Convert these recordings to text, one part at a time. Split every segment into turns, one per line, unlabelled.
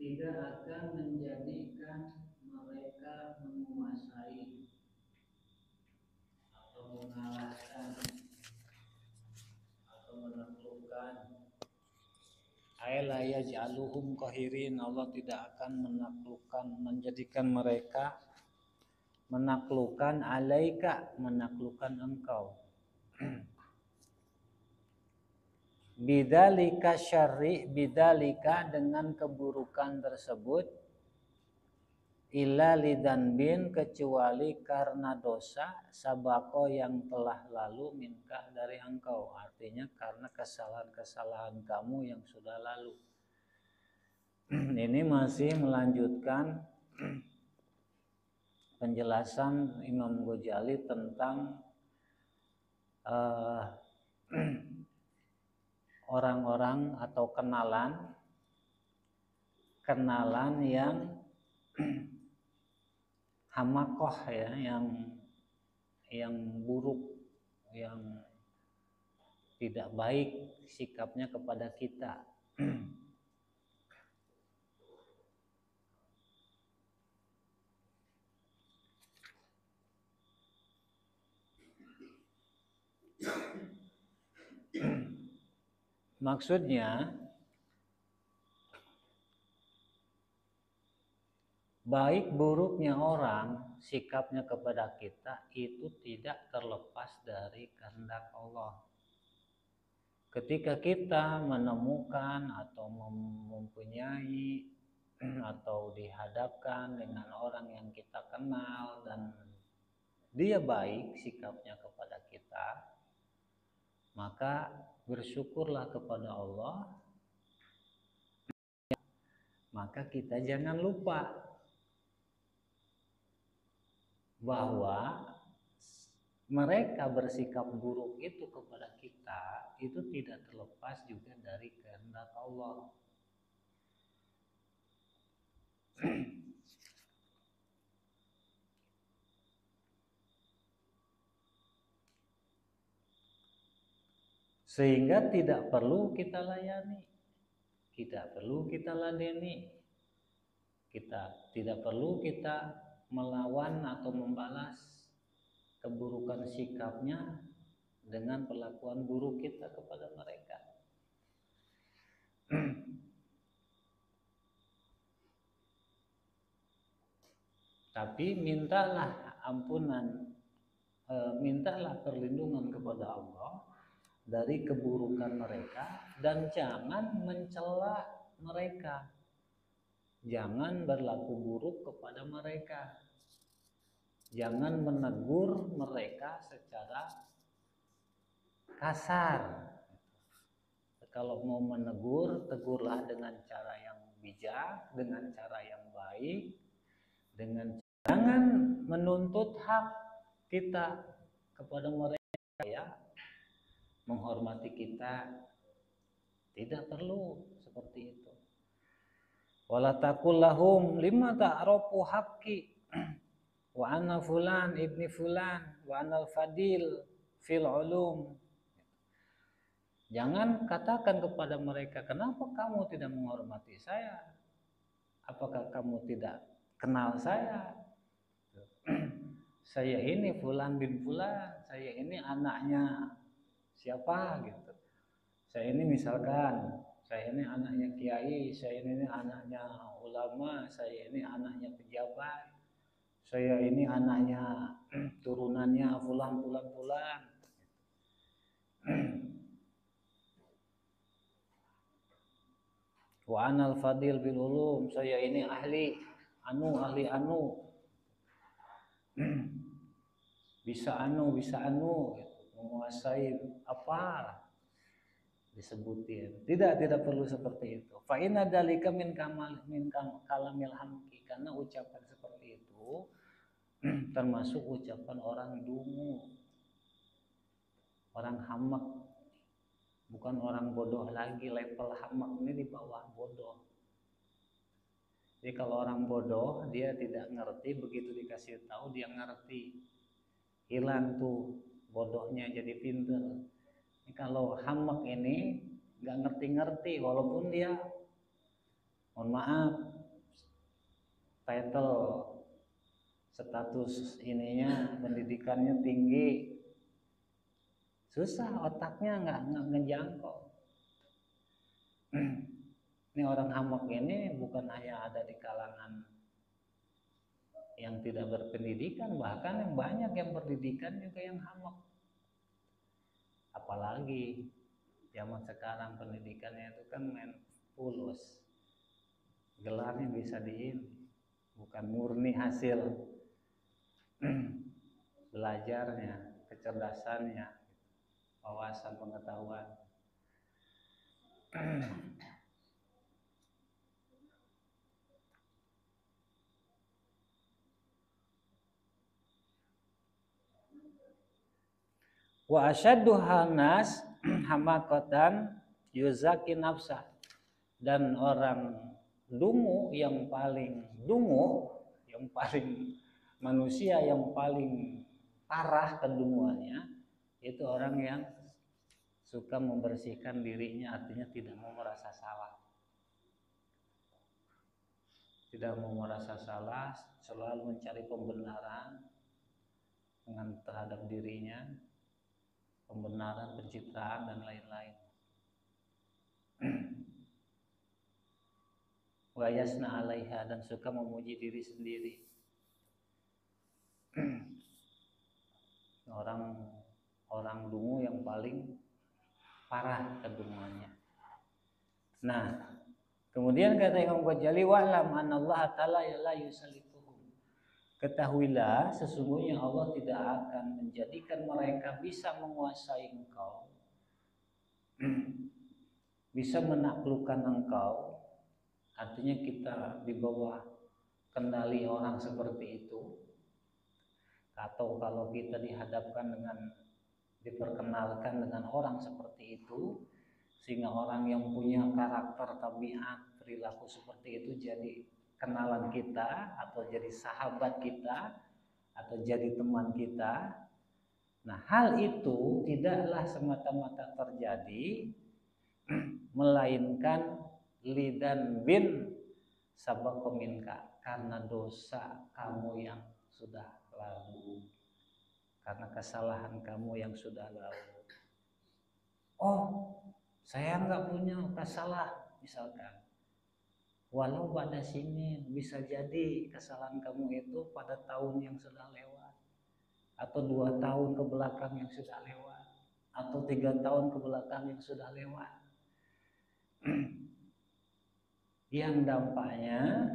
tidak akan menjadikan mereka menguasai atau mengalahkan atau menaklukkan. La yaj'aluhum qahirin, Allah tidak akan menaklukkan, menjadikan mereka menaklukkan alaika, menaklukkan engkau. Bidzalika syarri, bidzalika dengan keburukan tersebut, illa lidanbin kecuali karena dosa, sabako yang telah lalu minka dari engkau, artinya karena kesalahan-kesalahan kamu yang sudah lalu. Ini masih melanjutkan penjelasan Imam Ghazali tentang orang-orang atau kenalan yang hamakoh ya, yang buruk, yang tidak baik sikapnya kepada kita. Maksudnya baik buruknya orang sikapnya kepada kita itu tidak terlepas dari kehendak Allah. Ketika kita menemukan atau mempunyai atau dihadapkan dengan orang yang kita kenal dan dia baik sikapnya kepada kita, maka bersyukurlah kepada Allah. Maka kita jangan lupa bahwa mereka bersikap buruk itu kepada kita itu tidak terlepas juga dari kehendak Allah. Sehingga tidak perlu kita layani, tidak perlu kita ladeni, tidak perlu kita melawan atau membalas keburukan sikapnya dengan perlakuan buruk kita kepada mereka. Tapi mintalah ampunan, mintalah perlindungan kepada Allah dari keburukan mereka dan jangan mencela mereka. Jangan berlaku buruk kepada mereka. Jangan menegur mereka secara kasar. Kalau mau menegur, tegurlah dengan cara yang bijak, dengan cara yang baik, jangan menuntut hak kita kepada mereka ya. Menghormati kita tidak perlu seperti itu. Wala taqul lahum lima ta'rafu haqqi wa ana fulan ibni fulan wa anal fadil fil ulum. Jangan katakan kepada mereka, kenapa kamu tidak menghormati saya? Apakah kamu tidak kenal saya? Saya ini fulan bin fulan, saya ini anaknya siapa gitu. Saya ini misalkan, saya ini anaknya kiai, saya ini anaknya ulama, saya ini anaknya pejabat, saya ini anaknya turunannya fulan. Wa anal fadil bil ulum, saya ini ahli anu. Bisa anu gitu, menguasai apa disebutin. Tidak perlu seperti itu. Fa inna dzalika min kalamil hamki, karena ucapan seperti itu termasuk ucapan orang dungu, orang hamak, bukan orang bodoh lagi. Level hamak ini di bawah bodoh. Jadi kalau orang bodoh dia tidak ngerti, begitu dikasih tahu dia ngerti, hilang tuh bodohnya jadi pinter. Kalau hamak ini nggak ngerti-ngerti, walaupun dia mohon maaf, title status ininya pendidikannya tinggi, susah otaknya nggak ngejangkau. Ini orang hamak ini bukan hanya ada di kalangan yang tidak berpendidikan, bahkan yang banyak yang berpendidikan juga yang hamak. Apalagi zaman sekarang pendidikannya itu kan main fulus, gelarnya bisa bukan murni hasil belajarnya, kecerdasannya, wawasan pengetahuan. Wa asyaddu hanas hamakatan yuzaki nafsah, dan orang dungu yang paling manusia yang paling parah kedunguannya itu orang yang suka membersihkan dirinya, artinya tidak mau merasa salah. Tidak mau merasa salah, selalu mencari pembenaran terhadap dirinya, pembenaran, pencitraan dan lain-lain. Wa yasna 'alaiha, dan suka memuji diri sendiri. Orang dungu yang paling parah kedunguannya. Nah, kemudian kata Imam Ghazali, wa'lam anallaha ta'ala la yusalituhum. Ketahuilah sesungguhnya Allah tidak akan menjadikan mereka bisa menguasai engkau, bisa menaklukkan engkau. Artinya kita di bawah kendali orang seperti itu. Atau kalau kita diperkenalkan dengan orang seperti itu, sehingga orang yang punya karakter, tabiat, perilaku seperti itu jadi kenalan kita, atau jadi sahabat kita, atau jadi teman kita. Nah, hal itu tidaklah semata-mata terjadi melainkan lidan bin sabakominka, karena dosa kamu yang sudah lalu, karena kesalahan kamu yang sudah lalu. Oh, saya nggak punya kesalahan misalkan, walau pada sini, bisa jadi kesalahan kamu itu pada tahun yang sudah lewat, atau 2 tahun ke belakang yang sudah lewat, atau 3 tahun ke belakang yang sudah lewat. Yang dampaknya,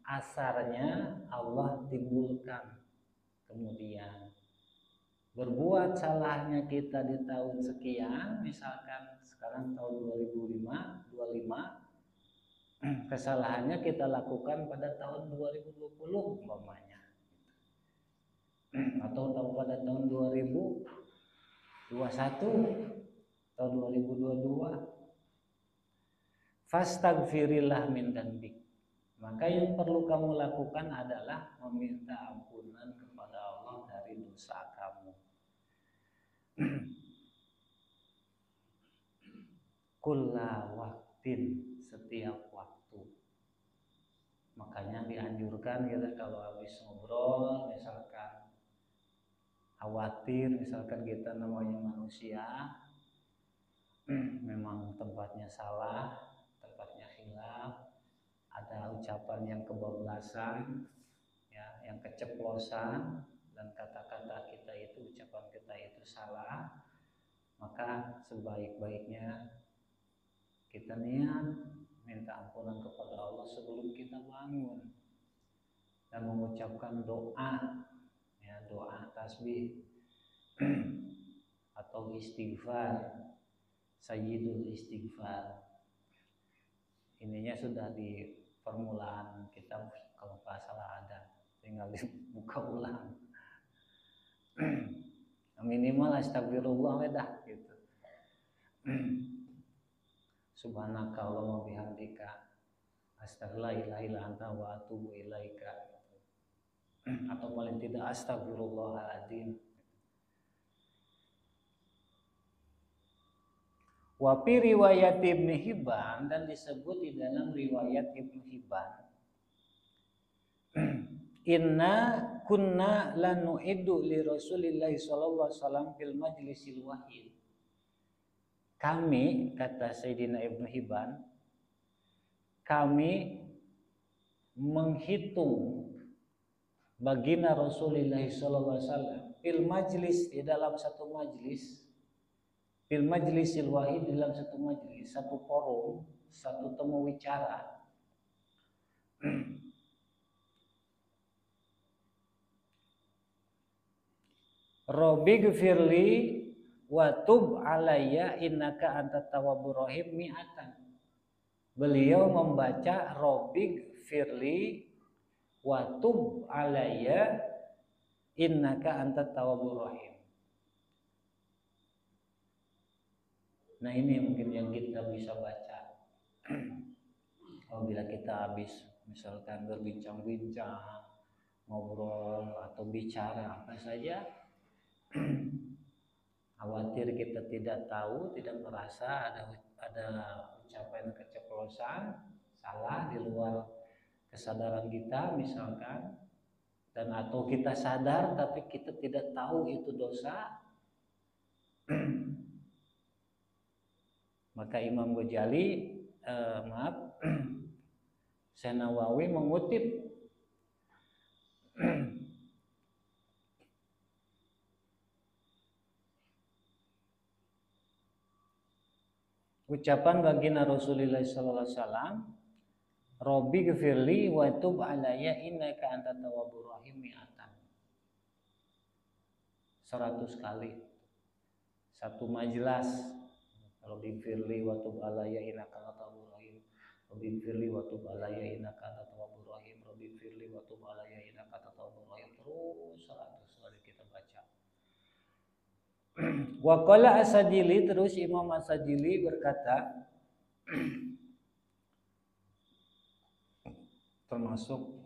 asarnya Allah timbulkan kemudian. Berbuat salahnya kita di tahun sekian, misalkan sekarang tahun 2025, kesalahannya kita lakukan pada tahun 2020 umpamanya, atau pada tahun 2021, tahun 2022. Fastaghfirillah min dzambik, maka yang perlu kamu lakukan adalah meminta ampunan kepada Allah dari dosa kamu. Kulla waktin, setiap waktu. Makanya dianjurkan kita kalau habis ngobrol, misalkan khawatir, misalkan kita namanya manusia, memang tempatnya salah, tempatnya hilaf, ada ucapan yang kebablasan, ya, yang keceplosan, dan kata-kata kita itu, ucapan kita itu salah, maka sebaik-baiknya kita niat minta ampunan kepada Allah sebelum kita bangun, dan mengucapkan doa, ya, doa tasbih atau istighfar, sayyidul istighfar. Ininya sudah di permulaan kitab kalau nggak salah ada, tinggal dibuka ulang. Minimal astagfirullah dah gitu. Subhanaka Allahumma bihamdika astaghfirullah ila anta wa atubu ilaika, atau paling tidak astagfirullahaladzim. Wa fi riwayat Ibnu Hibban, dan disebut di dalam riwayat Ibnu Hibban, inna kunna lanu'iddu li Rasulillah sallallahu alaihi wasallam fil majlisil wahid. Kami, kata Sayyidina Ibnu Hibban, kami menghitung baginda Rasulullah sallallahu alaihi wasallam fil majlis, di dalam satu majlis, fil majlisil wahid, dalam satu majlis, satu forum, satu temu wicara. Rabbi gfirli wa tub alayya innaka antat tawwabur rahim mi'atan. Beliau membaca Rabbi gfirli wa tub alayya innaka antat tawwabur rahim. Nah, ini mungkin yang kita bisa baca apabila kita habis misalkan berbincang-bincang, ngobrol atau bicara apa saja, khawatir kita tidak tahu, tidak merasa ada ucapan keceplosan, salah di luar kesadaran kita misalkan, dan atau kita sadar tapi kita tidak tahu itu dosa, maka Imam Ghazali Syekh Nawawi mengutip ucapan baginda Rasulullah sallallahu alaihi wasallam, Rabbi gfirli wa tub alayya innaka antat tawwabur rahim mi'atan. 100 kali. Satu majlis. Rabbi gfirli wa tub alayya innaka antat tawwabur rahim. Rabbi gfirli wa tub alayya innaka antat tawwabur rahim. Rabbi gfirli wa tub alayya innaka antat tawwabur rahim. Terus 100 kali kita baca. Wa qala As-Sajili, terus Imam As-Sajili berkata, termasuk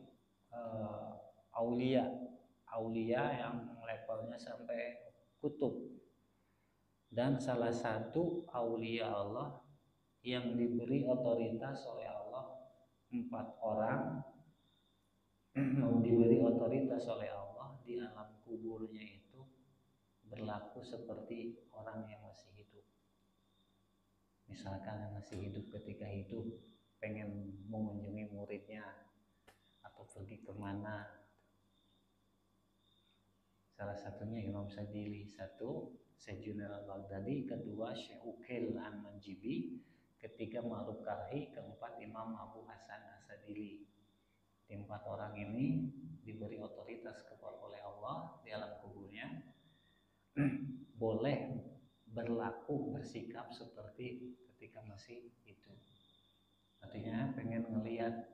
aulia yang levelnya sampai kutub, dan salah satu aulia Allah yang diberi otoritas oleh Allah, 4 orang diberi otoritas oleh Allah di alam kuburnya itu berlaku seperti orang yang masih hidup. Misalkan yang masih hidup ketika hidup pengen mengunjungi muridnya atau pergi kemana, salah satunya Imam Sajili, satu Syekh Junaid al-Baghdadi, kedua Syekh Uqail An-Manjibi, ketiga Ma'ruf Karhi, keempat Imam Abu Hasan As-Sadili. 4 orang ini diberi otoritas oleh Allah di alam kuburnya, boleh berlaku bersikap seperti ketika masih hidup. Artinya pengen ngelihat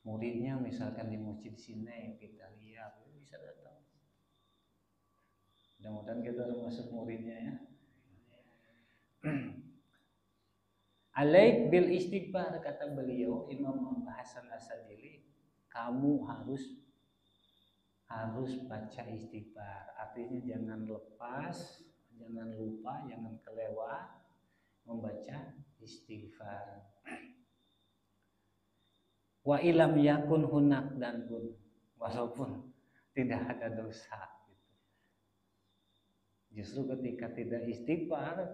muridnya misalkan di masjid sini, kita lihat, bisa datang. Mudah-mudahan kita termasuk muridnya ya. Alaik bil istighfar, kata beliau Imam Hasan As-Sadili, kamu harus baca istighfar. Artinya jangan lepas, jangan lupa, jangan kelewat membaca istighfar. Wa ilam yakun hunak, dan pun walaupun tidak ada dosa. Justru ketika tidak istighfar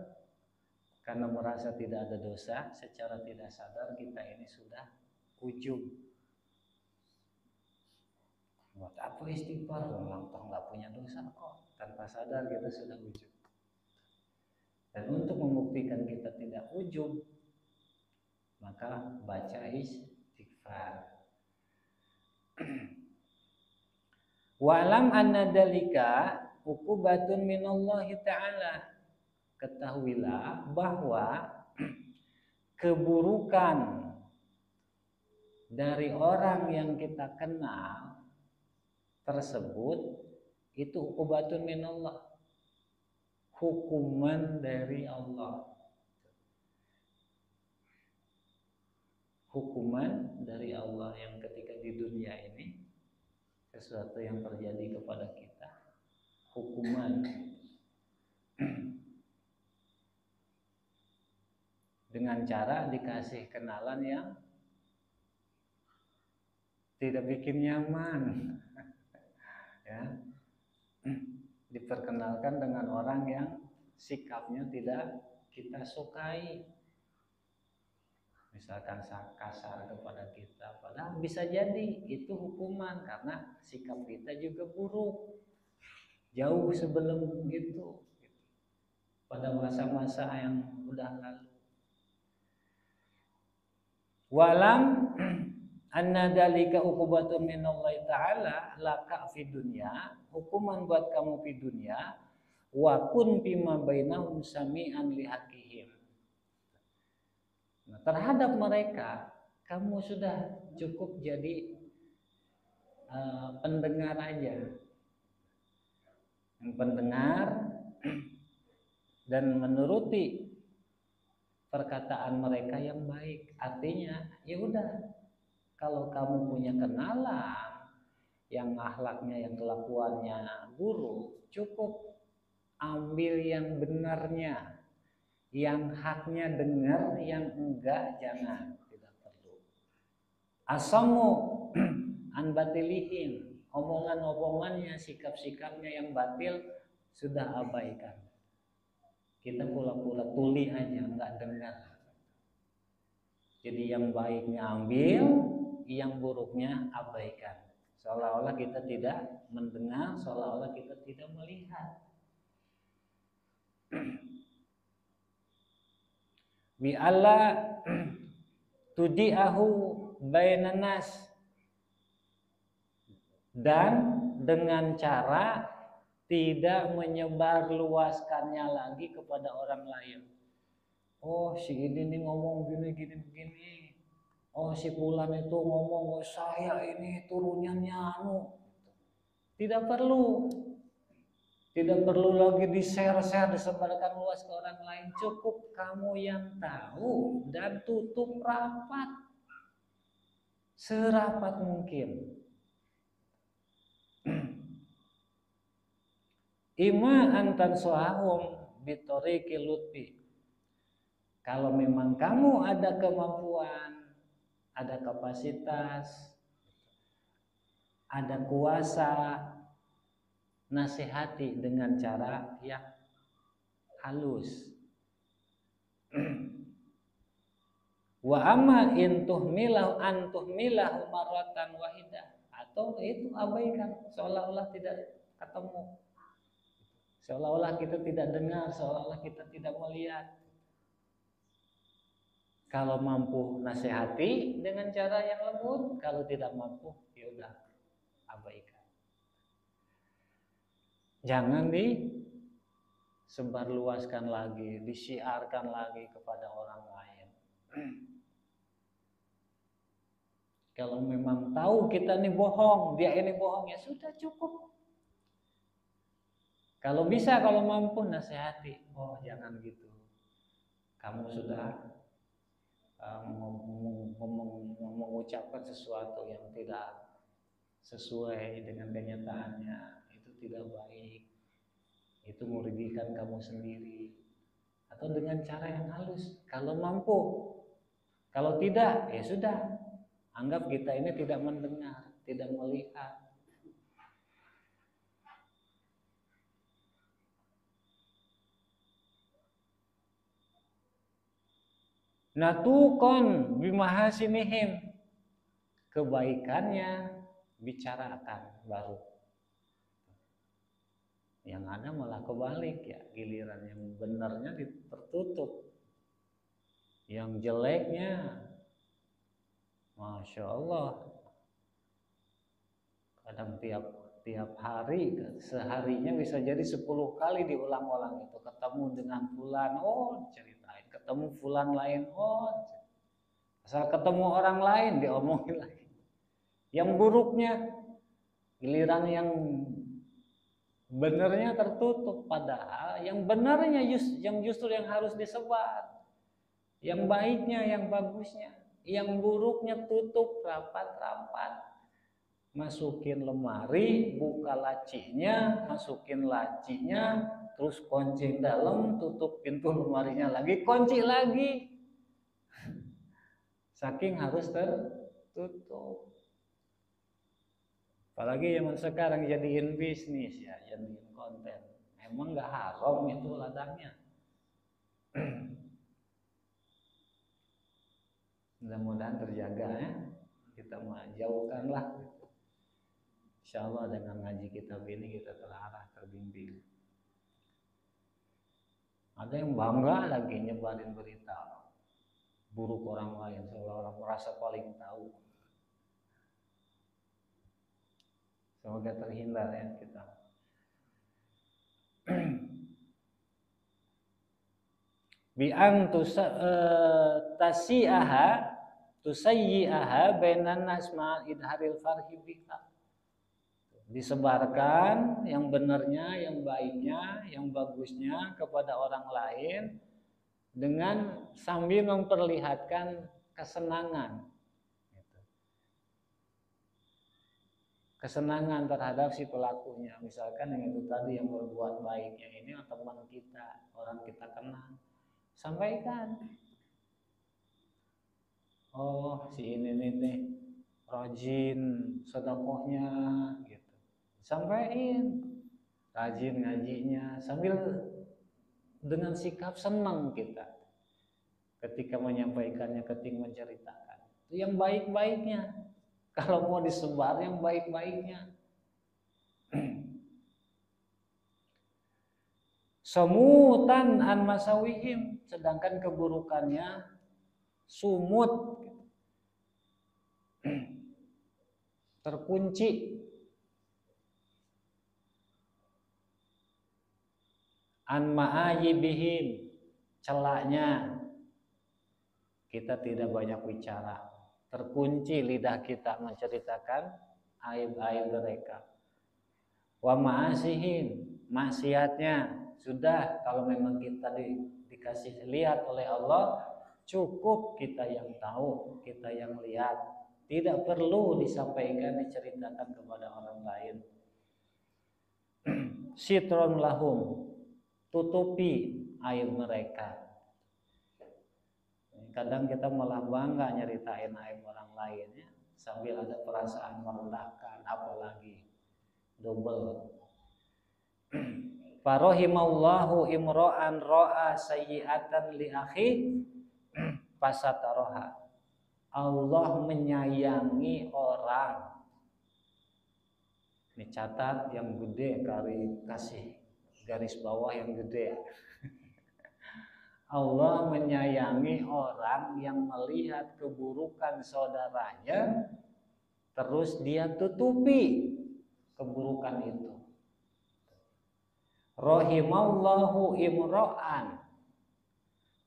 karena merasa tidak ada dosa, secara tidak sadar kita ini sudah ujub. Buat apa istighfar? Orang nggak punya dosa kok. Tanpa sadar kita sudah ujub. Dan untuk membuktikan kita tidak ujub, maka baca istighfar. Wa'lam anna dalika uqubatun minallahi ta'ala. Ketahuilah bahwa keburukan dari orang yang kita kenal tersebut itu uqubatun minallah, hukuman dari Allah. Hukuman dari Allah yang ketika di dunia ini sesuatu yang terjadi kepada kita, hukuman. dengan cara dikasih kenalan yang tidak bikin nyaman, ya. Diperkenalkan dengan orang yang sikapnya tidak kita sukai, misalkan kasar kepada kita, padahal bisa jadi itu hukuman karena sikap kita juga buruk jauh sebelum itu, pada masa-masa yang udah lalu. Walam anna dalika uqubatun minallahi ta'ala laka fi dunya, hukuman buat kamu di dunia, wa kun bima bainahum sami'an li haqqihim. Nah, terhadap mereka kamu sudah cukup jadi pendengar aja, yang pendengar dan menuruti perkataan mereka yang baik. Artinya ya udah, kalau kamu punya kenalan yang akhlaknya, yang kelakuannya buruk, cukup ambil yang benarnya, yang haknya dengar, yang enggak jangan, tidak perlu. Asamu an batilihim, omongan-omongannya, sikap-sikapnya yang batil sudah abaikan. Kita pula-pula tuli aja, enggak dengar. Jadi yang baiknya ambil, yang buruknya abaikan. Seolah-olah kita tidak mendengar, seolah-olah kita tidak melihat. Bi alla tudi'ahu bainan nas, dan dengan cara tidak menyebar luaskannya lagi kepada orang lain. Oh, si ini nih ngomong gini. Oh, si fulan itu ngomong, oh, saya ini turunannya anu. Tidak perlu. Tidak perlu lagi di-share, disebarkan luas ke orang lain. Cukup kamu yang tahu dan tutup rapat. Serapat mungkin. Ima antan sohahum bitoriki lutfi. Kalau memang kamu ada kemampuan, ada kapasitas, ada kuasa, nasihati dengan cara yang halus. Wa amma in tuhmilahu an tuhmilahu marratan wahidah, atau itu abaikan, seolah-olah tidak ketemu. Seolah-olah kita tidak dengar, seolah-olah kita tidak melihat. Kalau mampu nasihati dengan cara yang lembut, kalau tidak mampu, ya udah abaikan. Jangan disebarluaskan lagi, disiarkan lagi kepada orang lain. Kalau memang tahu kita ini bohong, dia ini bohong, ya sudah cukup. Kalau bisa, kalau mampu nasihati, oh jangan gitu. Kamu sudah mengucapkan sesuatu yang tidak sesuai dengan kenyataannya, itu tidak baik. Itu merugikan kamu sendiri. Atau dengan cara yang halus, kalau mampu. Kalau tidak, ya sudah. Anggap kita ini tidak mendengar, tidak melihat. Natukon bimahasinihim, kebaikannya bicarakan baru. Yang ada malah kebalik ya, giliran yang benarnya tertutup, yang jeleknya, masya Allah, kadang tiap hari, seharinya bisa jadi 10 kali diulang-ulang itu, ketemu dengan fulan, oh ceritain, ketemu fulan lain, oh asal ketemu orang lain diomongin lagi. Yang buruknya, giliran yang benarnya tertutup, padahal yang benarnya yang justru yang harus disebar, yang baiknya, yang bagusnya, yang buruknya tutup rapat-rapat. Masukin lemari, buka lacinya, masukin lacinya, terus kunci dalam, tutup pintu lemarinya lagi, kunci lagi. Saking harus tertutup. Apalagi zaman sekarang jadiin bisnis ya, jadiin konten. Emang nggak haram itu ladangnya. Mudah-mudahan terjaga ya. Kita jauhkanlah. Insya Allah dengan ngaji kitab ini kita terarah, terbimbing. Ada yang bangga lagi nyebarin berita buruk orang lain, seolah-olah merasa paling tahu. Semoga terhindar ya kita. Bi an tusayyi'aha bainan nas ma idharil farhi bika. Disebarkan yang benarnya, yang baiknya, yang bagusnya kepada orang lain dengan sambil memperlihatkan kesenangan. Kesenangan terhadap si pelakunya. Misalkan yang itu tadi yang berbuat baiknya ini teman kita, orang kita kenal. Sampaikan. Oh, si ini nih rajin sedekahnya gitu. Sampaikan. Rajin ngajinya sambil dengan sikap senang kita ketika menyampaikannya, ketika menceritakan. Itu yang baik-baiknya. Kalau mau disebar yang baik-baiknya. Semutan an masawihim, sedangkan keburukannya sumut, terkunci. An ma'ayibihim, celaknya kita tidak banyak bicara, terkunci lidah kita menceritakan aib-aib mereka. Wa ma'asihim, maksiatnya sudah, kalau memang kita dikasih lihat oleh Allah, cukup kita yang tahu, kita yang lihat, tidak perlu disampaikan, diceritakan kepada orang lain. Sitron lahum, tutupi aib mereka. Kadang kita malah bangga nyeritain aib orang lain ya, sambil ada perasaan merendahkan, apalagi double. Farahimallahu imra'an ra'a sayyi'atan li akhi fasataroha. Allah menyayangi orang. Ini catat yang gede, kasih garis bawah yang gede. Allah menyayangi orang yang melihat keburukan saudaranya, terus dia tutupi keburukan itu. Rahimallahu imra'an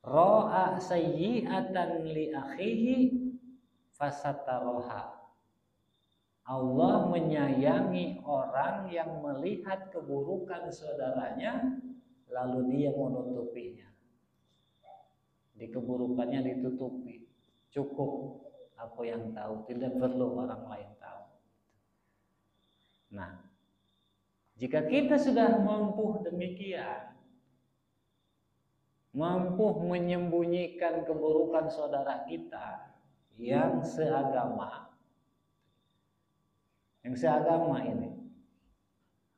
ra'a sayyi'atan li akhihi fasataroha. Allah menyayangi orang yang melihat keburukan saudaranya lalu dia menutupinya. Di keburukannya ditutupi. Cukup aku yang tahu, tidak perlu orang lain tahu. Nah, jika kita sudah mampu demikian, mampu menyembunyikan keburukan saudara kita yang seagama, ini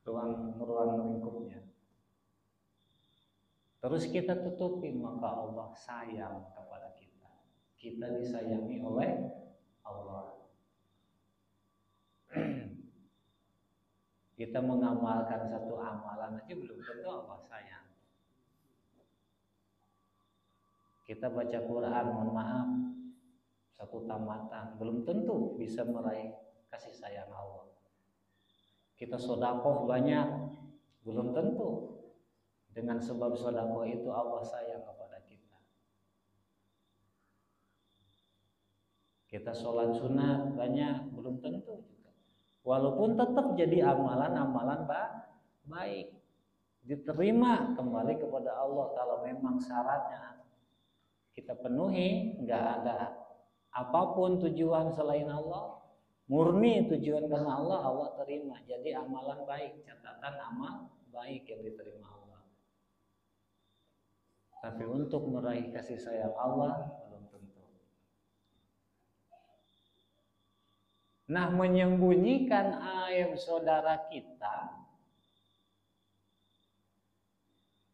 ruang lingkupnya, terus kita tutupi, maka Allah sayang kepada kita. Kita disayangi oleh Allah. Kita mengamalkan satu amalan aja belum tentu Allah sayang. Kita baca Quran, mohon maaf, satu tamatan belum tentu bisa meraih kasih sayang Allah. Kita sedekah banyak, belum tentu dengan sebab sedekah itu Allah sayang kepada kita. Kita sholat sunat banyak, belum tentu juga. Walaupun tetap jadi amalan-amalan baik, diterima kembali kepada Allah kalau memang syaratnya kita penuhi, nggak ada apapun tujuan selain Allah, murni tujuan karena Allah, Allah terima. Jadi amalan baik, catatan amal baik yang diterima Allah. Tapi untuk meraih kasih sayang Allah belum tentu. Nah, menyembunyikan aib saudara kita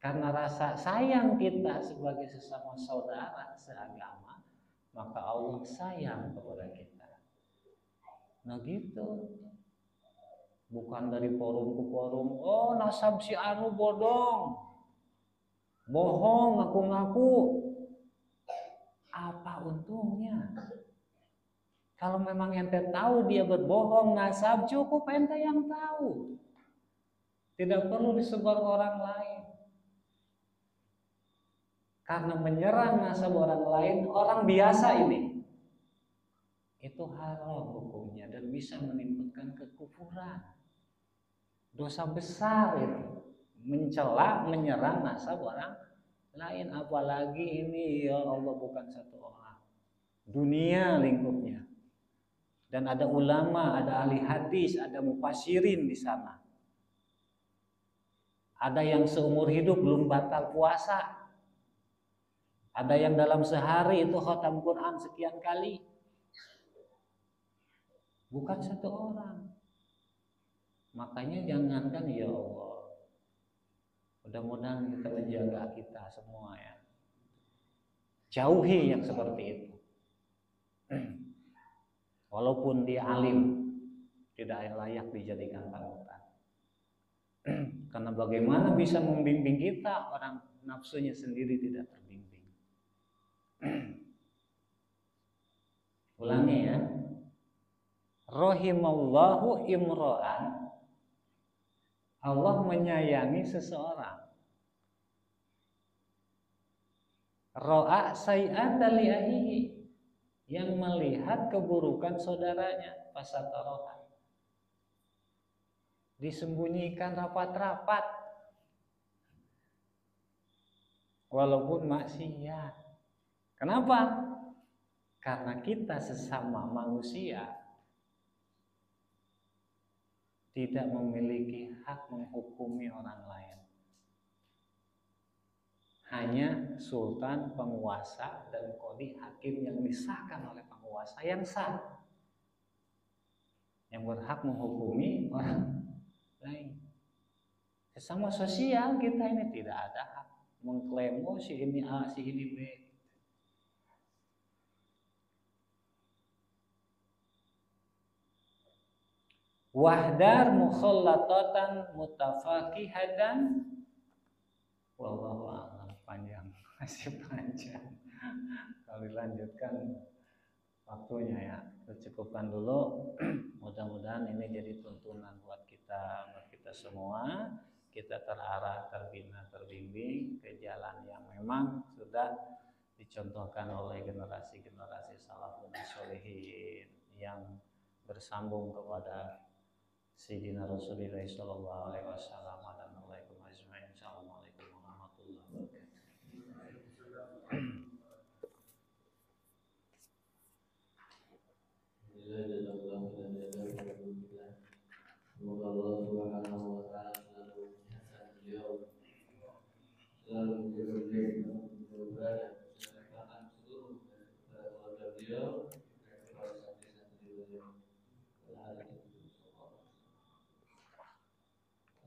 karena rasa sayang kita sebagai sesama saudara seagama, maka Allah sayang kepada kita. Nah gitu. Bukan dari forum ke forum, oh nasab si anu bodong, bohong, ngaku-ngaku. Apa untungnya? Kalau memang ente tahu dia berbohong, nasab, cukup ente yang tahu. Tidak perlu disebar orang lain. Karena menyerang nasab orang lain, orang biasa ini, itu haram hukumnya dan bisa menimbulkan kekufuran. Dosa besar itu, mencela, menyerang nasab orang lain. Apalagi ini ya Allah bukan satu orang, dunia lingkupnya. Dan ada ulama, ada ahli hadis, ada mufassirin di sana. Ada yang seumur hidup belum batal puasa. Ada yang dalam sehari itu khatam Quran sekian kali. Bukan satu orang. Makanya jangankan ya Allah, mudah-mudahan kita menjaga kita semua ya. Jauhi yang seperti itu. Walaupun dia alim, tidak layak dijadikan panutan. Karena bagaimana bisa membimbing kita, orang nafsunya sendiri tidak terbimbing. Ulangi ya. Rahimallahu imra'an, Allah menyayangi seseorang. Ra'a sayyi'ata li ahihi, yang melihat keburukan saudaranya, fasataroha, disembunyikan rapat-rapat walaupun maksiat. Kenapa? Karena kita sesama manusia tidak memiliki hak menghukumi orang lain. Hanya sultan, penguasa, dan qadhi, hakim yang disahkan oleh penguasa yang sah, yang berhak menghukumi orang lain. Sesama sosial kita ini tidak ada hak mengklaim oh si ini A, si ini B. Wahdar mukhallatatan mutafaqihatan, wallahu a'lam. Panjang, masih panjang. Kalau dilanjutkan waktunya ya, kita cukupkan dulu. Mudah-mudahan ini jadi tuntunan buat kita semua. Kita terarah, terbina, terbimbing ke jalan yang memang sudah dicontohkan oleh generasi-generasi salafun sholihin yang bersambung kepada Sayyidina Rasulullah sallallahu alaihi wasallam. Assalamualaikum warahmatullahi wabarakatuh.
Semoga Allah Subhanahu wa taala selalu menjaga beliau, selalu menjaga beliau berada bersama seluruh keluarga beliau dan para santri-santri beliau.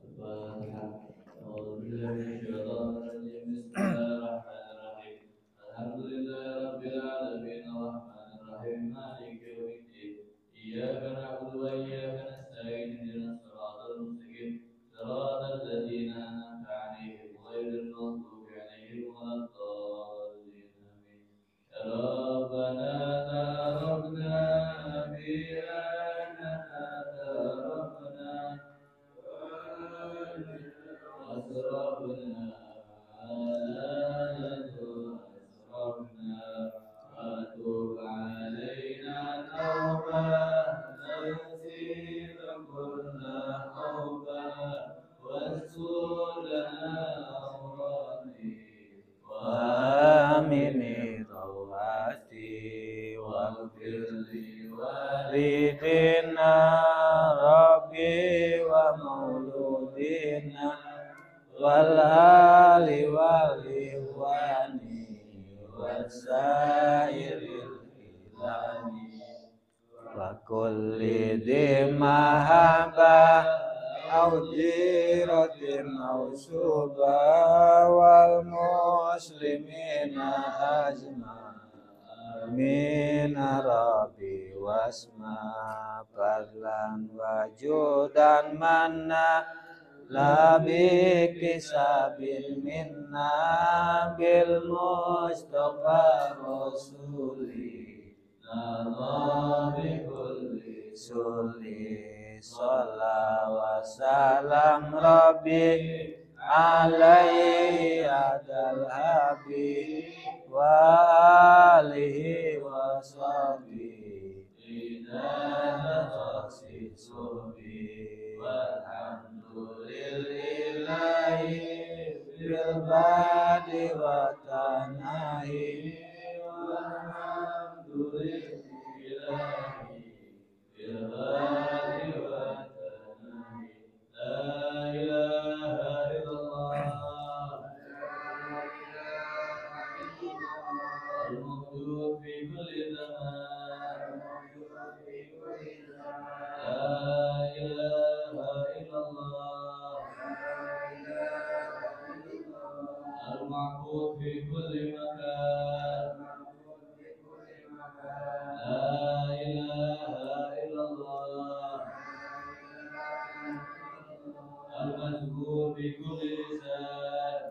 Al-Fatihah. A'udzubillahi minasyaitonir rajim. Bismillahirrahmanirrahim. Alhamdulillahirabbil alamin arrahmanir rahim maliki yaumiddin. Iyyaka na'budu wa iyyaka nasta'in. Ihdinas siratal mustaqim. Siratal ladzina an'amta 'alaihim ghairil maghdubi 'alaihim waladdallin. Amin. Ya Rabbana taqabbal bi annana taqabbal أسرفنا وتب علينا توبة تغسل كل خوفا واستر لنا عوراتي وآمن روعتي واغفر لوالدينا ربي ومولودنا والآل والإخوان والسائر الإخوان kulli dimahaba au jiratin au suba wal muslimina ajma min rabbi wasma fadlan wajudan manna labi kisabin minna bil mustafa rasuli nama bi kulli suli salla wa salam rabbi alaihi adal habib wa alihi wa sahbihi inna subi walhamdulillahi bil badi wa tanahi walhamdulillahi bil badi wa tanahi la ilaha illallah الموجود في كل زمان لا إله إلا الله المعبود في كل مكان لا إله إلا الله المذكور في كل لسان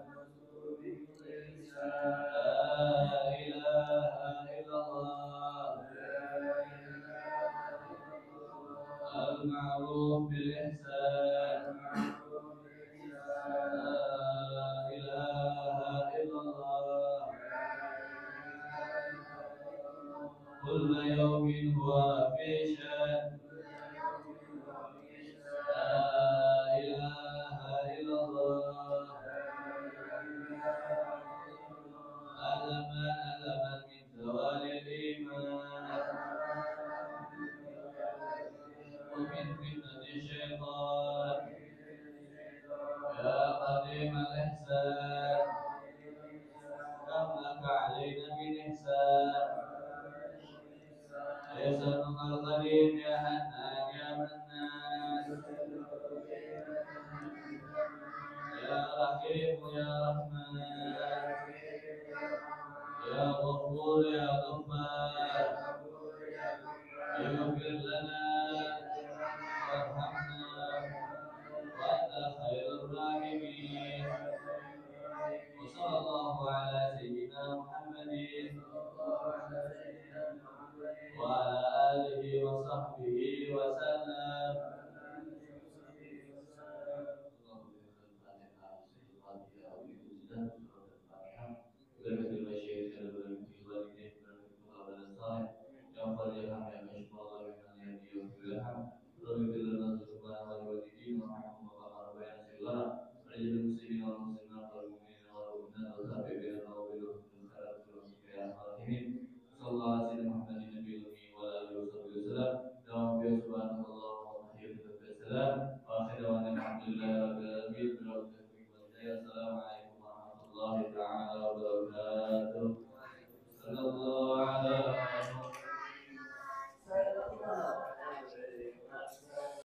لا إله إلا الله المعروف بالإحسان لا إله إلا الله كل يوم هو في شأن لا إله إلا الله ألما من زوال الإيمان ومن فتنة الشيطان يا قديم الإحسان كم لك علينا من إحسان يسألك القديم يا حنان يا منان يا رحيم يا رحمن يا غفور يا غفار اغفر لنا وارحمنا وأنت خير الراحمين وصلى الله على سيدنا محمد وعلى آله وصحبه وسلم